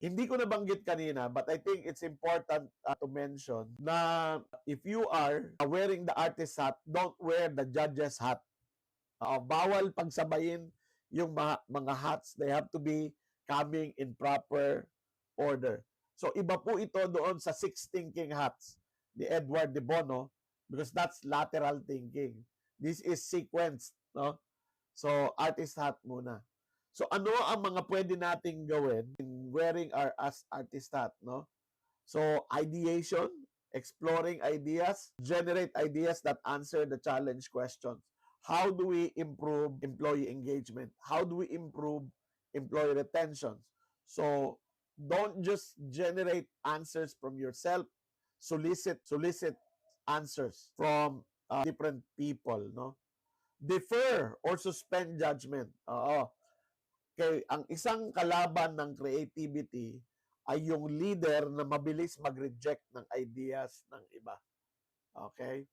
Hindi ko nabanggit kanina, but I think it's important to mention na if you are wearing the artist hat, don't wear the judge's hat. Bawal pagsabayin yung mga hats. They have to be coming in proper order. So iba po ito doon sa six thinking hats ni Edward de Bono because that's lateral thinking. This is sequenced, no? So artist hat muna. So ano ang mga pwede nating gawin in wearing our as artist hat, no? So ideation, exploring ideas, generate ideas that answer the challenge questions. How do we improve employee engagement? How do we improve employee retention? So don't just generate answers from yourself. Solicit answers from different people, no? Defer or suspend judgment. Oo. Kay ang isang kalaban ng creativity ay yung leader na mabilis mag-reject ng ideas ng iba. Okay?